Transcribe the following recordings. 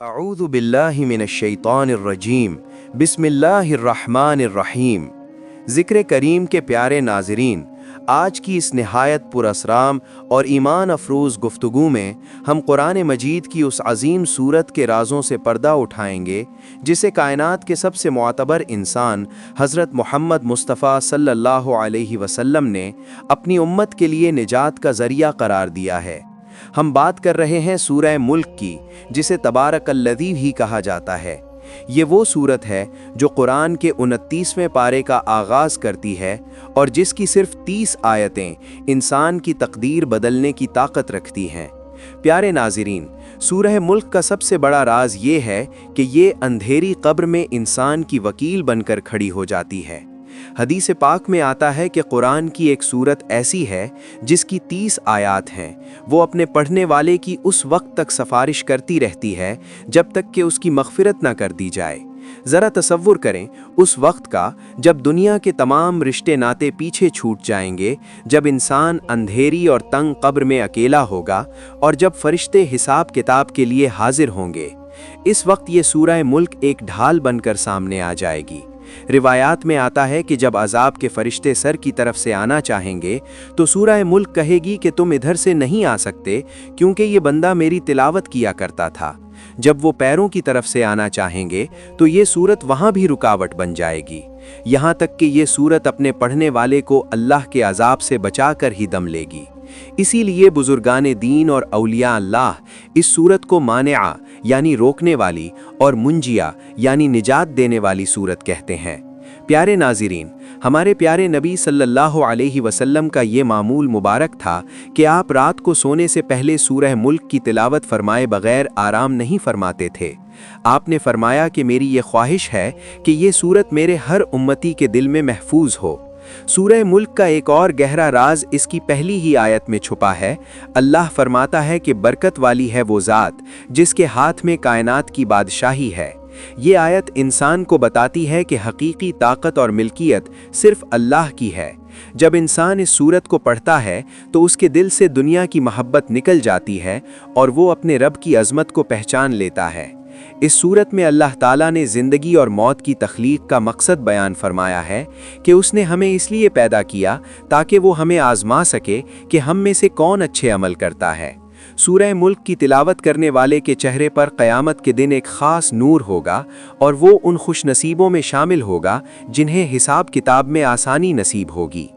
اعوذ باللہ من الشیطان الرجیم بسم اللہ الرحمن الرحیم۔ ذکر کریم کے پیارے ناظرین، آج کی اس نہایت پراسرار اور ایمان افروز گفتگو میں ہم قرآن مجید کی اس عظیم سورت کے رازوں سے پردہ اٹھائیں گے جسے کائنات کے سب سے معتبر انسان حضرت محمد مصطفیٰ صلی اللہ علیہ وسلم نے اپنی امت کے لیے نجات کا ذریعہ قرار دیا ہے۔ ہم بات کر رہے ہیں سورہ ملک کی، جسے تبارک الذی ہی کہا جاتا ہے۔ یہ وہ سورت ہے جو قرآن کے 29ویں پارے کا آغاز کرتی ہے اور جس کی صرف 30 آیتیں انسان کی تقدیر بدلنے کی طاقت رکھتی ہیں۔ پیارے ناظرین، سورہ ملک کا سب سے بڑا راز یہ ہے کہ یہ اندھیری قبر میں انسان کی وکیل بن کر کھڑی ہو جاتی ہے۔ حدیث پاک میں آتا ہے کہ قرآن کی ایک سورت ایسی ہے جس کی 30 آیات ہیں، وہ اپنے پڑھنے والے کی اس وقت تک سفارش کرتی رہتی ہے جب تک کہ اس کی مغفرت نہ کر دی جائے۔ ذرا تصور کریں اس وقت کا جب دنیا کے تمام رشتے ناتے پیچھے چھوٹ جائیں گے، جب انسان اندھیری اور تنگ قبر میں اکیلا ہوگا اور جب فرشتے حساب کتاب کے لیے حاضر ہوں گے۔ اس وقت یہ سورہ ملک ایک ڈھال بن کر سامنے آ جائے گی۔ روایات میں آتا ہے کہ جب عذاب کے فرشتے سر کی طرف سے آنا چاہیں گے تو سورہ ملک کہے گی کہ تم ادھر سے نہیں آ سکتے کیونکہ یہ بندہ میری تلاوت کیا کرتا تھا۔ جب وہ پیروں کی طرف سے آنا چاہیں گے تو یہ سورت وہاں بھی رکاوٹ بن جائے گی، یہاں تک کہ یہ سورت اپنے پڑھنے والے کو اللہ کے عذاب سے بچا کر ہی دم لے گی۔ اسی لیے بزرگان دین اور اولیاء اللہ اس سورت کو مانعہ یعنی روکنے والی اور منجیہ یعنی نجات دینے والی سورت کہتے ہیں۔ پیارے ناظرین، ہمارے پیارے نبی صلی اللہ علیہ وسلم کا یہ معمول مبارک تھا کہ آپ رات کو سونے سے پہلے سورہ ملک کی تلاوت فرمائے بغیر آرام نہیں فرماتے تھے۔ آپ نے فرمایا کہ میری یہ خواہش ہے کہ یہ سورت میرے ہر امتی کے دل میں محفوظ ہو۔ سورہ ملک کا ایک اور گہرا راز اس کی پہلی ہی آیت میں چھپا ہے۔ اللہ فرماتا ہے کہ برکت والی ہے وہ ذات جس کے ہاتھ میں کائنات کی بادشاہی ہے۔ یہ آیت انسان کو بتاتی ہے کہ حقیقی طاقت اور ملکیت صرف اللہ کی ہے۔ جب انسان اس سورت کو پڑھتا ہے تو اس کے دل سے دنیا کی محبت نکل جاتی ہے اور وہ اپنے رب کی عظمت کو پہچان لیتا ہے۔ اس سورت میں اللہ تعالیٰ نے زندگی اور موت کی تخلیق کا مقصد بیان فرمایا ہے کہ اس نے ہمیں اس لیے پیدا کیا تاکہ وہ ہمیں آزما سکے کہ ہم میں سے کون اچھے عمل کرتا ہے۔ سورہ ملک کی تلاوت کرنے والے کے چہرے پر قیامت کے دن ایک خاص نور ہوگا اور وہ ان خوش نصیبوں میں شامل ہوگا جنہیں حساب کتاب میں آسانی نصیب ہوگی۔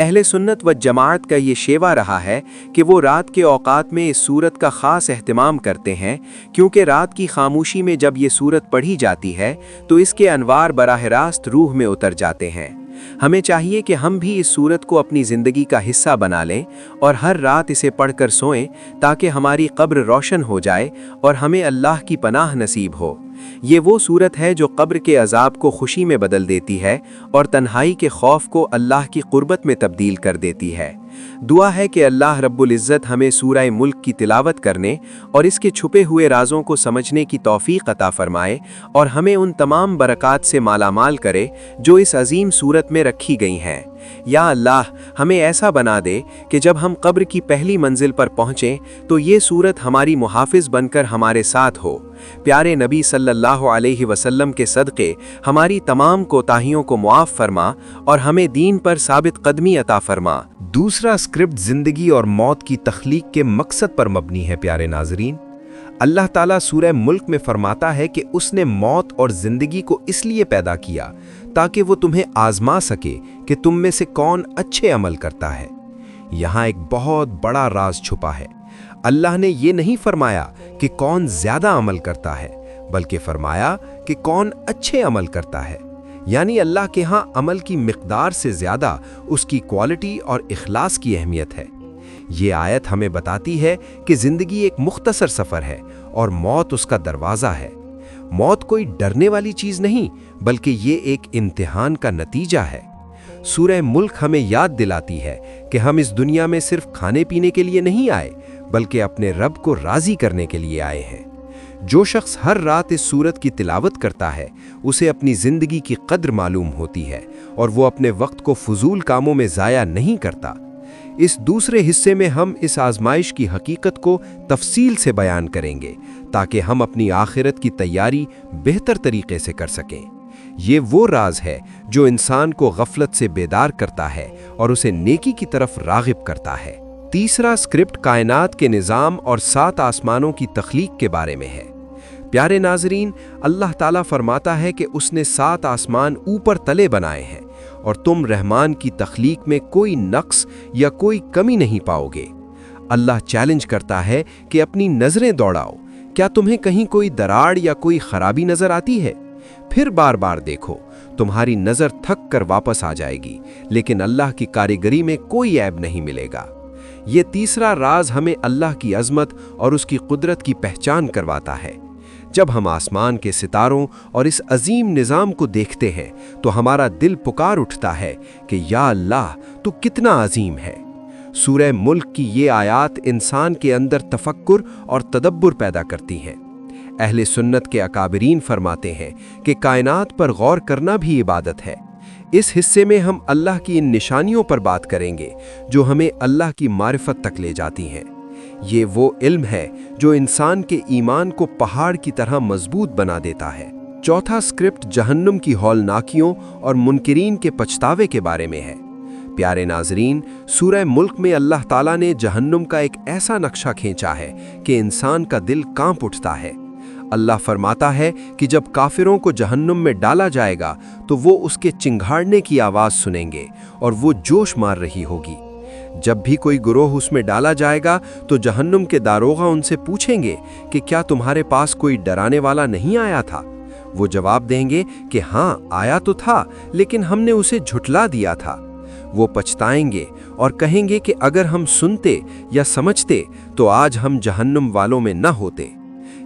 اہل سنت و جماعت کا یہ شیوا رہا ہے کہ وہ رات کے اوقات میں اس سورت کا خاص اہتمام کرتے ہیں، کیونکہ رات کی خاموشی میں جب یہ سورت پڑھی جاتی ہے تو اس کے انوار براہ راست روح میں اتر جاتے ہیں۔ ہمیں چاہیے کہ ہم بھی اس سورت کو اپنی زندگی کا حصہ بنا لیں اور ہر رات اسے پڑھ کر سوئیں تاکہ ہماری قبر روشن ہو جائے اور ہمیں اللہ کی پناہ نصیب ہو۔ یہ وہ سورت ہے جو قبر کے عذاب کو خوشی میں بدل دیتی ہے اور تنہائی کے خوف کو اللہ کی قربت میں تبدیل کر دیتی ہے۔ دعا ہے کہ اللہ رب العزت ہمیں سورہ ملک کی تلاوت کرنے اور اس کے چھپے ہوئے رازوں کو سمجھنے کی توفیق عطا فرمائے اور ہمیں ان تمام برکات سے مالا مال کرے جو اس عظیم سورت میں رکھی گئی ہیں۔ یا اللہ، ہمیں ایسا بنا دے کہ جب ہم قبر کی پہلی منزل پر پہنچیں تو یہ سورت ہماری محافظ بن کر ہمارے ساتھ ہو۔ پیارے نبی صلی اللہ علیہ وسلم کے صدقے ہماری تمام کوتاہیوں کو معاف فرما اور ہمیں دین پر ثابت قدمی عطا فرما۔ دوسرا سکرپٹ زندگی اور موت کی تخلیق کے مقصد پر مبنی ہے۔ پیارے ناظرین، اللہ تعالیٰ سورہ ملک میں فرماتا ہے کہ اس نے موت اور زندگی کو اس لیے پیدا کیا تاکہ وہ تمہیں آزما سکے کہ تم میں سے کون اچھے عمل کرتا ہے۔ یہاں ایک بہت بڑا راز چھپا ہے۔ اللہ نے یہ نہیں فرمایا کہ کون زیادہ عمل کرتا ہے، بلکہ فرمایا کہ کون اچھے عمل کرتا ہے۔ یعنی اللہ کے ہاں عمل کی مقدار سے زیادہ اس کی کوالٹی اور اخلاص کی اہمیت ہے۔ یہ آیت ہمیں بتاتی ہے کہ زندگی ایک مختصر سفر ہے اور موت اس کا دروازہ ہے۔ موت کوئی ڈرنے والی چیز نہیں، بلکہ یہ ایک امتحان کا نتیجہ ہے۔ سورہ ملک ہمیں یاد دلاتی ہے کہ ہم اس دنیا میں صرف کھانے پینے کے لیے نہیں آئے، بلکہ اپنے رب کو راضی کرنے کے لیے آئے ہیں۔ جو شخص ہر رات اس سورت کی تلاوت کرتا ہے اسے اپنی زندگی کی قدر معلوم ہوتی ہے اور وہ اپنے وقت کو فضول کاموں میں ضائع نہیں کرتا۔ اس دوسرے حصے میں ہم اس آزمائش کی حقیقت کو تفصیل سے بیان کریں گے تاکہ ہم اپنی آخرت کی تیاری بہتر طریقے سے کر سکیں۔ یہ وہ راز ہے جو انسان کو غفلت سے بیدار کرتا ہے اور اسے نیکی کی طرف راغب کرتا ہے۔ تیسرا اسکرپٹ کائنات کے نظام اور 7 آسمانوں کی تخلیق کے بارے میں ہے۔ پیارے ناظرین، اللہ تعالیٰ فرماتا ہے کہ اس نے 7 آسمان اوپر تلے بنائے ہیں اور تم رحمان کی تخلیق میں کوئی نقص یا کوئی کمی نہیں پاؤ گے۔ اللہ چیلنج کرتا ہے کہ اپنی نظریں دوڑاؤ، کیا تمہیں کہیں کوئی دراڑ یا کوئی خرابی نظر آتی ہے؟ پھر بار بار دیکھو، تمہاری نظر تھک کر واپس آ جائے گی، لیکن اللہ کی کاریگری میں کوئی عیب نہیں ملے گا۔ یہ تیسرا راز ہمیں اللہ کی عظمت اور اس کی قدرت کی پہچان کرواتا ہے۔ جب ہم آسمان کے ستاروں اور اس عظیم نظام کو دیکھتے ہیں تو ہمارا دل پکار اٹھتا ہے کہ یا اللہ، تو کتنا عظیم ہے۔ سورہ ملک کی یہ آیات انسان کے اندر تفکر اور تدبر پیدا کرتی ہیں۔ اہل سنت کے اکابرین فرماتے ہیں کہ کائنات پر غور کرنا بھی عبادت ہے۔ اس حصے میں ہم اللہ کی ان نشانیوں پر بات کریں گے جو ہمیں اللہ کی معرفت تک لے جاتی ہیں۔ یہ وہ علم ہے جو انسان کے ایمان کو پہاڑ کی طرح مضبوط بنا دیتا ہے۔ چوتھا اسکرپٹ جہنم کی ہولناکیوں اور منکرین کے پچھتاوے کے بارے میں ہے۔ پیارے ناظرین، سورہ ملک میں اللہ تعالیٰ نے جہنم کا ایک ایسا نقشہ کھینچا ہے کہ انسان کا دل کانپ اٹھتا ہے۔ اللہ فرماتا ہے کہ جب کافروں کو جہنم میں ڈالا جائے گا تو وہ اس کے چنگھاڑنے کی آواز سنیں گے اور وہ جوش مار رہی ہوگی۔ جب بھی کوئی گروہ اس میں ڈالا جائے گا تو جہنم کے داروغہ ان سے پوچھیں گے کہ کیا تمہارے پاس کوئی ڈرانے والا نہیں آیا تھا؟ وہ جواب دیں گے کہ ہاں آیا تو تھا، لیکن ہم نے اسے جھٹلا دیا تھا۔ وہ پچھتائیں گے اور کہیں گے کہ اگر ہم سنتے یا سمجھتے تو آج ہم جہنم والوں میں نہ ہوتے۔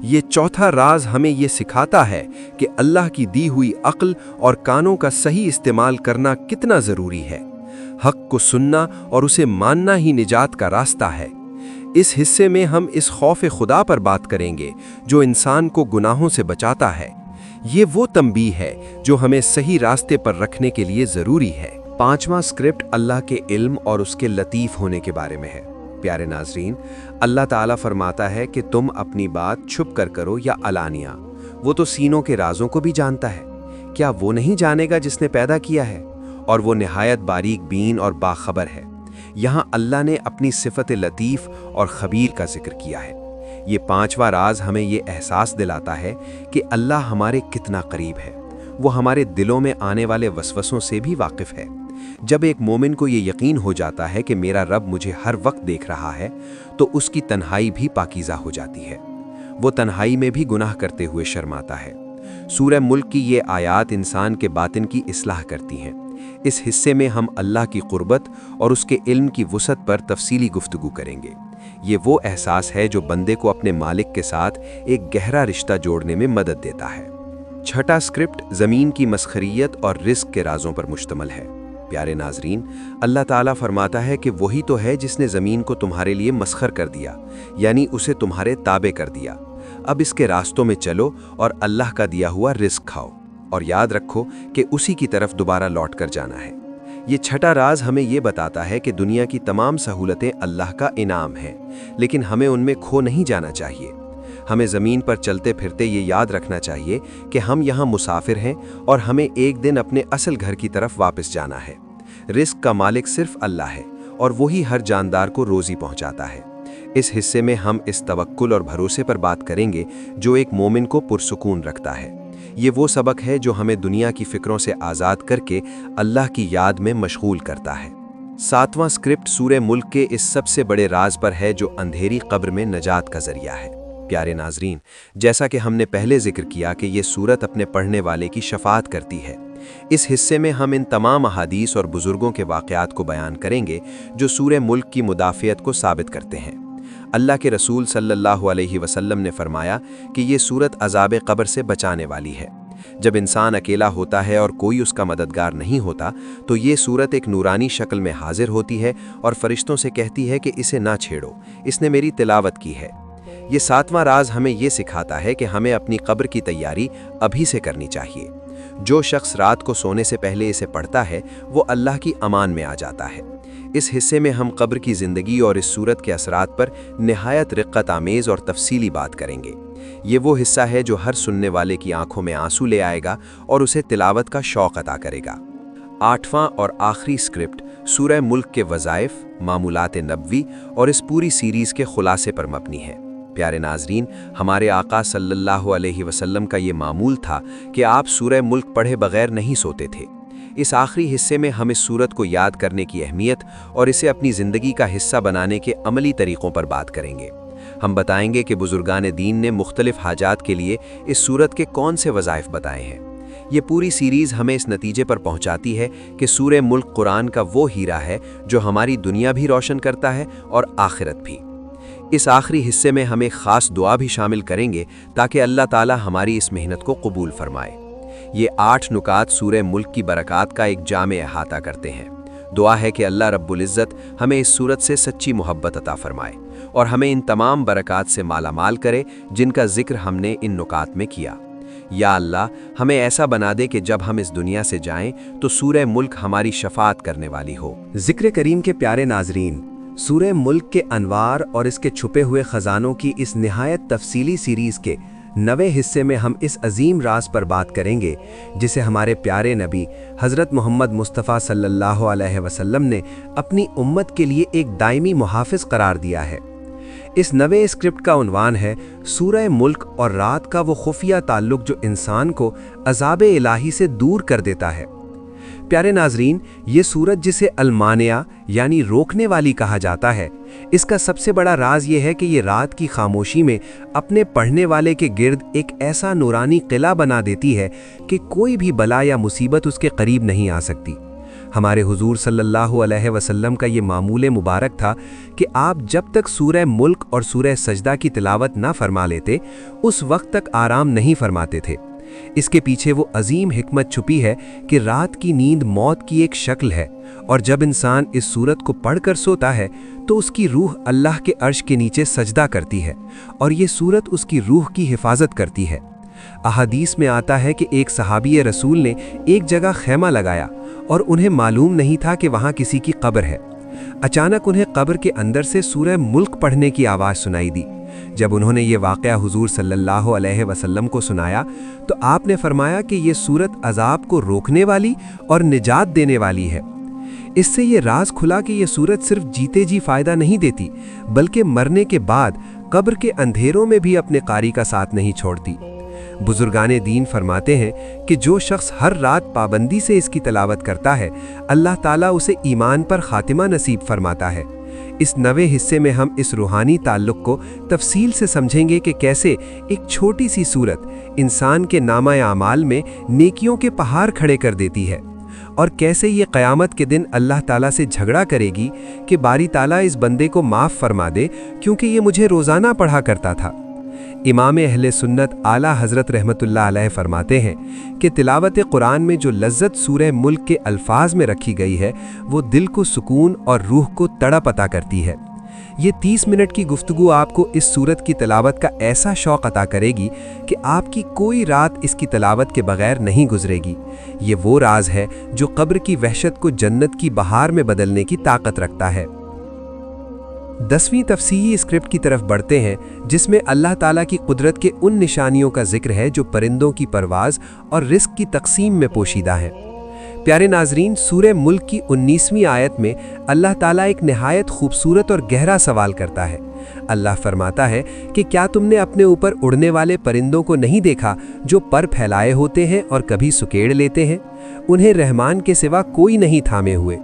یہ چوتھا راز ہمیں یہ سکھاتا ہے کہ اللہ کی دی ہوئی عقل اور کانوں کا صحیح استعمال کرنا کتنا ضروری ہے۔ حق کو سننا اور اسے ماننا ہی نجات کا راستہ ہے۔ اس حصے میں ہم اس خوف خدا پر بات کریں گے جو انسان کو گناہوں سے بچاتا ہے۔ یہ وہ تنبیہ ہے جو ہمیں صحیح راستے پر رکھنے کے لیے ضروری ہے۔ پانچواں اسکرپٹ اللہ کے علم اور اس کے لطیف ہونے کے بارے میں ہے۔ پیارے ناظرین، اللہ تعالیٰ فرماتا ہے کہ تم اپنی بات چھپ کر کرو یا علانیہ، وہ تو سینوں کے رازوں کو بھی جانتا ہے۔ کیا وہ نہیں جانے گا جس نے پیدا کیا ہے؟ اور وہ نہایت باریک بین اور باخبر ہے۔ یہاں اللہ نے اپنی صفت لطیف اور خبیر کا ذکر کیا ہے۔ یہ پانچواں راز ہمیں یہ احساس دلاتا ہے کہ اللہ ہمارے کتنا قریب ہے۔ وہ ہمارے دلوں میں آنے والے وسوسوں سے بھی واقف ہے۔ جب ایک مومن کو یہ یقین ہو جاتا ہے کہ میرا رب مجھے ہر وقت دیکھ رہا ہے تو اس کی تنہائی بھی پاکیزہ ہو جاتی ہے۔ وہ تنہائی میں بھی گناہ کرتے ہوئے شرماتا ہے۔ سورہ ملک کی یہ آیات انسان کے باطن کی اصلاح کرتی ہیں۔ اس حصے میں ہم اللہ کی قربت اور اس کے علم کی وسعت پر تفصیلی گفتگو کریں گے۔ یہ وہ احساس ہے جو بندے کو اپنے مالک کے ساتھ ایک گہرا رشتہ جوڑنے میں مدد دیتا ہے۔ چھٹا اسکرپٹ زمین کی مسخریت اور رزق کے رازوں پر مشتمل ہے۔ پیارے ناظرین، اللہ تعالیٰ فرماتا ہے کہ وہی تو ہے جس نے زمین کو تمہارے لیے مسخر کر دیا، یعنی اسے تمہارے تابع کر دیا۔ اب اس کے راستوں میں چلو اور اللہ کا دیا ہوا رزق کھاؤ، اور یاد رکھو کہ اسی کی طرف دوبارہ لوٹ کر جانا ہے۔ یہ چھٹا راز ہمیں یہ بتاتا ہے کہ دنیا کی تمام سہولتیں اللہ کا انعام ہیں، لیکن ہمیں ان میں کھو نہیں جانا چاہیے۔ ہمیں زمین پر چلتے پھرتے یہ یاد رکھنا چاہیے کہ ہم یہاں مسافر ہیں اور ہمیں ایک دن اپنے اصل گھر کی طرف واپس جانا ہے۔ رزق کا مالک صرف اللہ ہے اور وہی ہر جاندار کو روزی پہنچاتا ہے۔ اس حصے میں ہم اس توکل اور بھروسے پر بات کریں گے جو ایک مومن کو پرسکون رکھتا ہے۔ یہ وہ سبق ہے جو ہمیں دنیا کی فکروں سے آزاد کر کے اللہ کی یاد میں مشغول کرتا ہے۔ ساتواں اسکرپٹ سورہ ملک کے اس سب سے بڑے راز پر ہے جو اندھیری قبر میں نجات کا ذریعہ ہے۔ پیارے ناظرین، جیسا کہ ہم نے پہلے ذکر کیا کہ یہ سورت اپنے پڑھنے والے کی شفاعت کرتی ہے، اس حصے میں ہم ان تمام احادیث اور بزرگوں کے واقعات کو بیان کریں گے جو سورہ ملک کی مدافعت کو ثابت کرتے ہیں۔ اللہ کے رسول صلی اللہ علیہ وسلم نے فرمایا کہ یہ سورت عذاب قبر سے بچانے والی ہے۔ جب انسان اکیلا ہوتا ہے اور کوئی اس کا مددگار نہیں ہوتا تو یہ سورت ایک نورانی شکل میں حاضر ہوتی ہے اور فرشتوں سے کہتی ہے کہ اسے نہ چھیڑو، اس نے میری تلاوت کی ہے۔ یہ ساتواں راز ہمیں یہ سکھاتا ہے کہ ہمیں اپنی قبر کی تیاری ابھی سے کرنی چاہیے۔ جو شخص رات کو سونے سے پہلے اسے پڑھتا ہے وہ اللہ کی امان میں آ جاتا ہے۔ اس حصے میں ہم قبر کی زندگی اور اس سورت کے اثرات پر نہایت رقت آمیز اور تفصیلی بات کریں گے۔ یہ وہ حصہ ہے جو ہر سننے والے کی آنکھوں میں آنسو لے آئے گا اور اسے تلاوت کا شوق عطا کرے گا۔ 8واں اور آخری اسکرپٹ سورہ ملک کے وظائف، معمولات نبوی اور اس پوری سیریز کے خلاصے پر مبنی ہے۔ پیارے ناظرین، ہمارے آقا صلی اللہ علیہ وسلم کا یہ معمول تھا کہ آپ سورہ ملک پڑھے بغیر نہیں سوتے تھے۔ اس آخری حصے میں ہم اس سورت کو یاد کرنے کی اہمیت اور اسے اپنی زندگی کا حصہ بنانے کے عملی طریقوں پر بات کریں گے۔ ہم بتائیں گے کہ بزرگان دین نے مختلف حاجات کے لیے اس سورت کے کون سے وظائف بتائے ہیں۔ یہ پوری سیریز ہمیں اس نتیجے پر پہنچاتی ہے کہ سورہ ملک قرآن کا وہ ہیرا ہے جو ہماری دنیا بھی روشن کرتا ہے اور آخرت بھی۔ اس آخری حصے میں ہم ایک خاص دعا بھی شامل کریں گے تاکہ اللہ تعالی ہماری اس محنت کو قبول فرمائے۔ یہ 8 نکات سورہ ملک کی برکات کا ایک جامع احاطہ کرتے ہیں۔ دعا ہے کہ اللہ رب العزت ہمیں اس سورت سے سچی محبت عطا فرمائے اور ہمیں ان تمام برکات سے مالا مال کرے جن کا ذکر ہم نے ان نکات میں کیا۔ یا اللہ، ہمیں ایسا بنا دے کہ جب ہم اس دنیا سے جائیں تو سورہ ملک ہماری شفاعت کرنے والی ہو۔ ذکر کریم کے پیارے ناظرین، سورہ ملک کے انوار اور اس کے چھپے ہوئے خزانوں کی اس نہایت تفصیلی سیریز کے 9ویں حصے میں ہم اس عظیم راز پر بات کریں گے جسے ہمارے پیارے نبی حضرت محمد مصطفیٰ صلی اللہ علیہ وسلم نے اپنی امت کے لیے ایک دائمی محافظ قرار دیا ہے۔ اس 9ویں اسکرپٹ کا عنوان ہے سورہ ملک اور رات کا وہ خفیہ تعلق جو انسان کو عذاب الہی سے دور کر دیتا ہے۔ پیارے ناظرین، یہ سورت جسے المانعہ یعنی روکنے والی کہا جاتا ہے، اس کا سب سے بڑا راز یہ ہے کہ یہ رات کی خاموشی میں اپنے پڑھنے والے کے گرد ایک ایسا نورانی قلعہ بنا دیتی ہے کہ کوئی بھی بلا یا مصیبت اس کے قریب نہیں آ سکتی۔ ہمارے حضور صلی اللہ علیہ وسلم کا یہ معمول مبارک تھا کہ آپ جب تک سورہ ملک اور سورہ سجدہ کی تلاوت نہ فرما لیتے اس وقت تک آرام نہیں فرماتے تھے۔ اس کے پیچھے وہ عظیم حکمت چھپی ہے کہ رات کی نیند موت کی ایک شکل ہے، اور جب انسان اس سورت کو پڑھ کر سوتا ہے تو اس کی روح اللہ کے عرش کے نیچے سجدہ کرتی ہے اور یہ سورت اس کی روح کی حفاظت کرتی ہے۔ احادیث میں آتا ہے کہ ایک صحابی رسول نے ایک جگہ خیمہ لگایا اور انہیں معلوم نہیں تھا کہ وہاں کسی کی قبر ہے۔ اچانک انہیں قبر کے اندر سے سورہ ملک پڑھنے کی آواز سنائی دی۔ جب انہوں نے یہ واقعہ حضور صلی اللہ علیہ وسلم کو سنایا تو آپ نے فرمایا کہ یہ سورت عذاب کو روکنے والی اور نجات دینے والی ہے۔ اس سے یہ راز کھلا کہ یہ سورت صرف جیتے جی فائدہ نہیں دیتی بلکہ مرنے کے بعد قبر کے اندھیروں میں بھی اپنے قاری کا ساتھ نہیں چھوڑتی۔ بزرگان دین فرماتے ہیں کہ جو شخص ہر رات پابندی سے اس کی تلاوت کرتا ہے اللہ تعالیٰ اسے ایمان پر خاتمہ نصیب فرماتا ہے۔ اس 9ویں حصے میں ہم اس روحانی تعلق کو تفصیل سے سمجھیں گے کہ کیسے ایک چھوٹی سی سورت انسان کے نامہ اعمال میں نیکیوں کے پہاڑ کھڑے کر دیتی ہے، اور کیسے یہ قیامت کے دن اللہ تعالیٰ سے جھگڑا کرے گی کہ باری تعالیٰ اس بندے کو معاف فرما دے کیونکہ یہ مجھے روزانہ پڑھا کرتا تھا۔ امام اہل سنت اعلیٰ حضرت رحمۃ اللہ علیہ فرماتے ہیں کہ تلاوت قرآن میں جو لذت سورہ ملک کے الفاظ میں رکھی گئی ہے وہ دل کو سکون اور روح کو تڑپ عطا کرتی ہے۔ یہ 30 منٹ کی گفتگو آپ کو اس سورت کی تلاوت کا ایسا شوق عطا کرے گی کہ آپ کی کوئی رات اس کی تلاوت کے بغیر نہیں گزرے گی۔ یہ وہ راز ہے جو قبر کی وحشت کو جنت کی بہار میں بدلنے کی طاقت رکھتا ہے۔ 10ویں تفصیلی اسکرپٹ کی طرف بڑھتے ہیں جس میں اللہ تعالیٰ کی قدرت کے ان نشانیوں کا ذکر ہے جو پرندوں کی پرواز اور رزق کی تقسیم میں پوشیدہ ہیں۔ پیارے ناظرین، سورہ ملک کی 19ویں آیت میں اللہ تعالیٰ ایک نہایت خوبصورت اور گہرا سوال کرتا ہے۔ اللہ فرماتا ہے کہ کیا تم نے اپنے اوپر اڑنے والے پرندوں کو نہیں دیکھا جو پر پھیلائے ہوتے ہیں اور کبھی سکیڑ لیتے ہیں؟ انہیں رحمان کے سوا کوئی نہیں تھامے ہوئے۔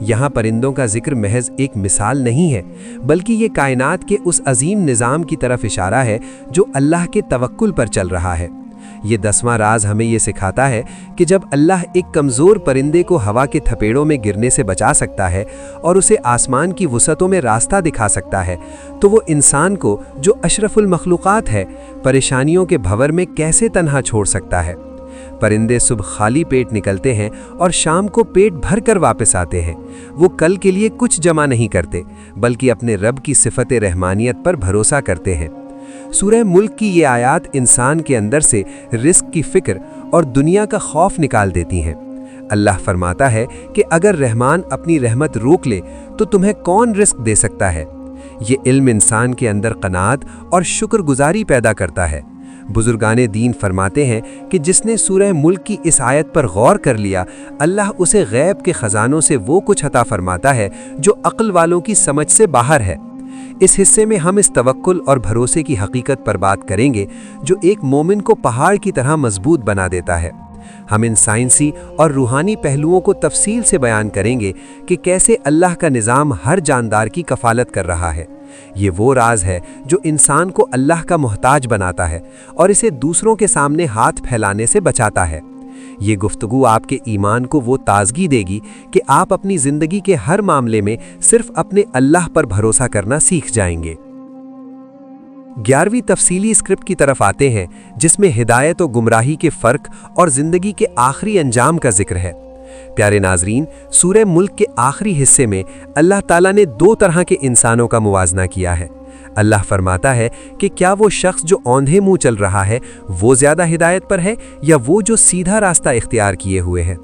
یہاں پرندوں کا ذکر محض ایک مثال نہیں ہے بلکہ یہ کائنات کے اس عظیم نظام کی طرف اشارہ ہے جو اللہ کے توکل پر چل رہا ہے۔ یہ 10واں راز ہمیں یہ سکھاتا ہے کہ جب اللہ ایک کمزور پرندے کو ہوا کے تھپیڑوں میں گرنے سے بچا سکتا ہے اور اسے آسمان کی وسعتوں میں راستہ دکھا سکتا ہے تو وہ انسان کو جو اشرف المخلوقات ہے پریشانیوں کے بھور میں کیسے تنہا چھوڑ سکتا ہے۔ پرندے صبح خالی پیٹ نکلتے ہیں اور شام کو پیٹ بھر کر واپس آتے ہیں۔ وہ کل کے لیے کچھ جمع نہیں کرتے بلکہ اپنے رب کی صفت رحمانیت پر بھروسہ کرتے ہیں۔ سورہ ملک کی یہ آیات انسان کے اندر سے رزق کی فکر اور دنیا کا خوف نکال دیتی ہیں۔ اللہ فرماتا ہے کہ اگر رحمان اپنی رحمت روک لے تو تمہیں کون رزق دے سکتا ہے؟ یہ علم انسان کے اندر قناعت اور شکر گزاری پیدا کرتا ہے۔ بزرگان دین فرماتے ہیں کہ جس نے سورہ ملک کی اس آیت پر غور کر لیا، اللہ اسے غیب کے خزانوں سے وہ کچھ عطا فرماتا ہے جو عقل والوں کی سمجھ سے باہر ہے۔ اس حصے میں ہم اس توکل اور بھروسے کی حقیقت پر بات کریں گے جو ایک مومن کو پہاڑ کی طرح مضبوط بنا دیتا ہے۔ ہم ان سائنسی اور روحانی پہلوؤں کو تفصیل سے بیان کریں گے کہ کیسے اللہ کا نظام ہر جاندار کی کفالت کر رہا ہے۔ یہ وہ راز ہے جو انسان کو اللہ کا محتاج بناتا ہے اور اسے دوسروں کے سامنے ہاتھ پھیلانے سے بچاتا ہے۔ یہ گفتگو آپ کے ایمان کو وہ تازگی دے گی کہ آپ اپنی زندگی کے ہر معاملے میں صرف اپنے اللہ پر بھروسہ کرنا سیکھ جائیں گے۔ 11ویں تفصیلی اسکرپٹ کی طرف آتے ہیں جس میں ہدایت و گمراہی کے فرق اور زندگی کے آخری انجام کا ذکر ہے۔ پیارے ناظرین، سورہ ملک کے آخری حصے میں اللہ تعالیٰ نے 2 طرح کے انسانوں کا موازنہ کیا ہے۔ اللہ فرماتا ہے کہ کیا وہ شخص جو اوندھے منہ چل رہا ہے وہ زیادہ ہدایت پر ہے یا وہ جو سیدھا راستہ اختیار کیے ہوئے ہے؟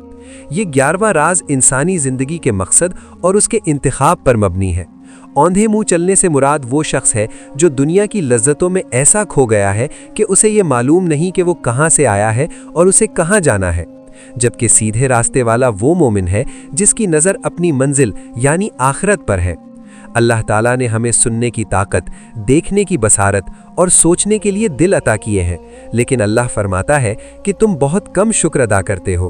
یہ 11واں راز انسانی زندگی کے مقصد اور اس کے انتخاب پر مبنی ہے۔ اوندھے منہ چلنے سے مراد وہ شخص ہے جو دنیا کی لذتوں میں ایسا کھو گیا ہے کہ اسے یہ معلوم نہیں کہ وہ کہاں سے آیا ہے اور اسے کہاں جانا ہے، جبکہ سیدھے راستے والا وہ مومن ہے جس کی نظر اپنی منزل یعنی آخرت پر ہے۔ اللہ تعالیٰ نے ہمیں سننے کی طاقت، دیکھنے کی بصارت اور سوچنے کے لیے دل عطا کیے ہیں، لیکن اللہ فرماتا ہے کہ تم بہت کم شکر ادا کرتے ہو۔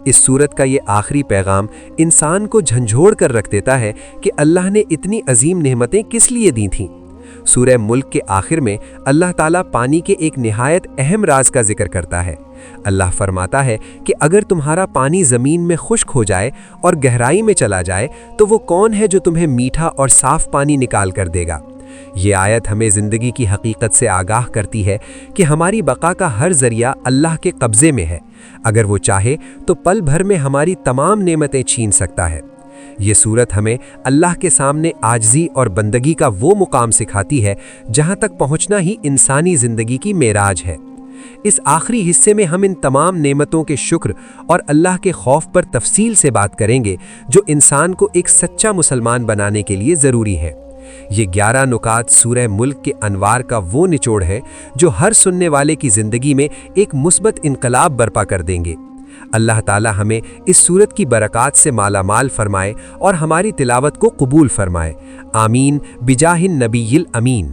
اس سورت کا یہ آخری پیغام انسان کو جھنجھوڑ کر رکھ دیتا ہے کہ اللہ نے اتنی عظیم نعمتیں کس لیے دی تھیں۔ سورہ ملک کے آخر میں اللہ تعالیٰ پانی کے ایک نہایت اہم راز کا ذکر کرتا ہے۔ اللہ فرماتا ہے کہ اگر تمہارا پانی زمین میں خشک ہو جائے اور گہرائی میں چلا جائے تو وہ کون ہے جو تمہیں میٹھا اور صاف پانی نکال کر دے گا؟ یہ آیت ہمیں زندگی کی حقیقت سے آگاہ کرتی ہے کہ ہماری بقا کا ہر ذریعہ اللہ کے قبضے میں ہے۔ اگر وہ چاہے تو پل بھر میں ہماری تمام نعمتیں چھین سکتا ہے۔ یہ سورت ہمیں اللہ کے سامنے عاجزی اور بندگی کا وہ مقام سکھاتی ہے جہاں تک پہنچنا ہی انسانی زندگی کی معراج ہے۔ اس آخری حصے میں ہم ان تمام نعمتوں کے شکر اور اللہ کے خوف پر تفصیل سے بات کریں گے جو انسان کو ایک سچا مسلمان بنانے کے لیے ضروری ہے۔ یہ 11 نکات سورہ ملک کے انوار کا وہ نچوڑ ہے جو ہر سننے والے کی زندگی میں ایک مثبت انقلاب برپا کر دیں گے۔ اللہ تعالی ہمیں اس سورت کی برکات سے مالا مال فرمائے اور ہماری تلاوت کو قبول فرمائے۔ آمین بجاہ النبی الامین۔